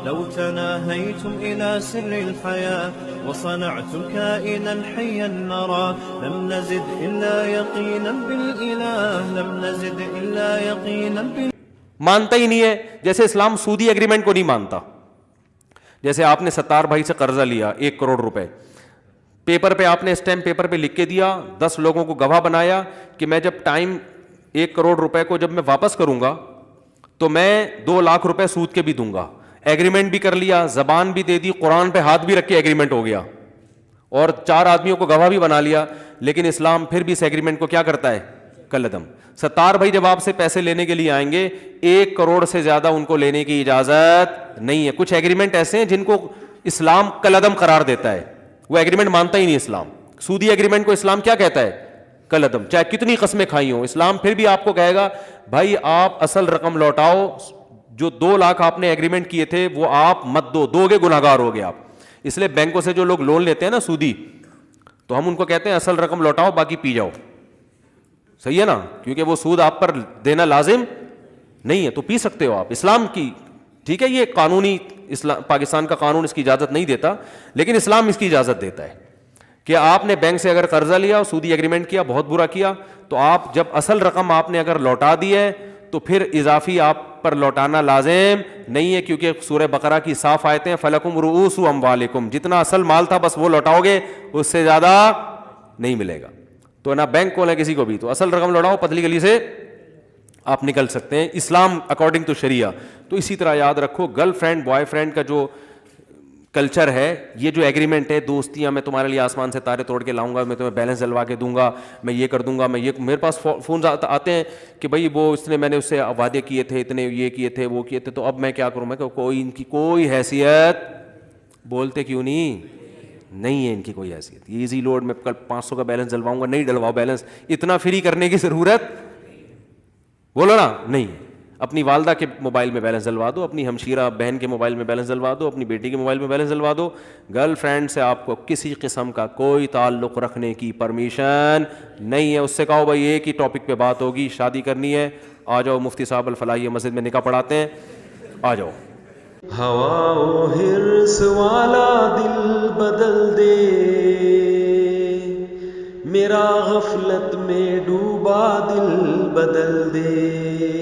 لو تناهيتم إلى سر الحياة وصنعتم كائنا حيا نرى لم نزد إلا يقينا بالإله لم نزد إلا يقينا بالإله. مانتا ہی نہیں ہے. جیسے اسلام سودی ایگریمنٹ کو نہیں مانتا. جیسے آپ نے ستار بھائی سے قرضہ لیا 1 کروڑ روپے, پیپر پہ آپ نے اسٹیمپ پیپر پہ لکھ کے دیا, 10 لوگوں کو گواہ بنایا کہ میں جب ٹائم 1 کروڑ روپے کو جب میں واپس کروں گا تو میں 2 لاکھ روپے سود کے بھی دوں گا. ایگریمنٹ بھی کر لیا, زبان بھی دے دی, قرآن پہ ہاتھ بھی رکھ کے ایگریمنٹ ہو گیا, اور 4 آدمیوں کو گواہ بھی بنا لیا. لیکن اسلام پھر بھی اس ایگریمنٹ کو کیا کرتا ہے؟ کالعدم. ستار بھائی جب آپ سے پیسے لینے کے لیے آئیں گے 1 کروڑ سے زیادہ ان کو لینے کی اجازت نہیں ہے. کچھ ایگریمنٹ ایسے ہیں جن کو اسلام کالعدم قرار دیتا ہے, وہ ایگریمنٹ مانتا ہی نہیں اسلام. سودی ایگریمنٹ کو اسلام کیا کہتا ہے؟ کالعدم. چاہے کتنی قسمیں کھائی ہوں, اسلام پھر بھی آپ کو کہے گا بھائی آپ اصل رقم لوٹاؤ, جو 2 لاکھ آپ نے ایگریمنٹ کیے تھے وہ آپ مت دو گے, گناہ گار ہو گے آپ. اس لیے بینکوں سے جو لوگ لون لیتے ہیں نا سودی, تو ہم ان کو کہتے ہیں اصل رقم لوٹاؤ باقی پی جاؤ. صحیح ہے نا, کیونکہ وہ سود آپ پر دینا لازم نہیں ہے, تو پی سکتے ہو آپ. اسلام کی ٹھیک ہے, یہ قانونی اسلام پاکستان کا قانون اس کی اجازت نہیں دیتا, لیکن اسلام اس کی اجازت دیتا ہے کہ آپ نے بینک سے اگر قرضہ لیا, سودی ایگریمنٹ کیا, بہت برا کیا, تو آپ جب اصل رقم آپ نے اگر لوٹا دی ہے تو پھر اضافی آپ پر لوٹانا لازم نہیں ہے, کیونکہ سورہ بقرہ کی صاف آیتیں فَلَكُمْ رُؤُوسُ أَمْوَالِكُمْ, جتنا اصل مال تھا بس وہ لوٹاؤ گے, اس سے زیادہ نہیں ملے گا. تو نہ بینک کو نہ کسی کو بھی, تو اصل رقم لوٹاؤ, پتلی گلی سے آپ نکل سکتے ہیں اسلام اکارڈنگ ٹو شریعہ. تو اسی طرح یاد رکھو گرل فرینڈ بوائے فرینڈ کا جو کلچر ہے, یہ جو ایگریمنٹ ہے, دوستیاں, میں تمہارے لیے آسمان سے تارے توڑ کے لاؤں گا, میں تمہیں بیلنس دلوا کے دوں گا, میں یہ کر دوں گا, میں یہ, میرے پاس فون آتے ہیں کہ بھائی وہ اس نے, میں نے اس سے وعدے کیے تھے, اتنے یہ کیے تھے, وہ کیے تھے, تو اب میں کیا کروں؟ میں کہ کوئی ان کی کوئی حیثیت, بولتے کیوں نہیں ہے ان کی کوئی حیثیت. ایزی لوڈ میں کل 500 کا بیلنس ڈلواؤں گا, نہیں ڈلواؤ بیلنس, اتنا فری کرنے کی ضرورت بولو نا نہیں. اپنی والدہ کے موبائل میں بیلنس ڈلوا دو, اپنی ہمشیرہ بہن کے موبائل میں بیلنس ڈلوا دو, اپنی بیٹی کے موبائل میں بیلنس ڈلوا دو. گرل فرینڈ سے آپ کو کسی قسم کا کوئی تعلق رکھنے کی پرمیشن نہیں ہے. اس سے کہو بھائی ایک ہی ٹاپک پہ بات ہوگی, شادی کرنی ہے, آ جاؤ مفتی صاحب الفلاحی مسجد میں نکاح پڑھاتے ہیں, آ جاؤ. ہوا و حرص والا دل بدل دے, میرا غفلت میں ڈوبا دل بدل دے.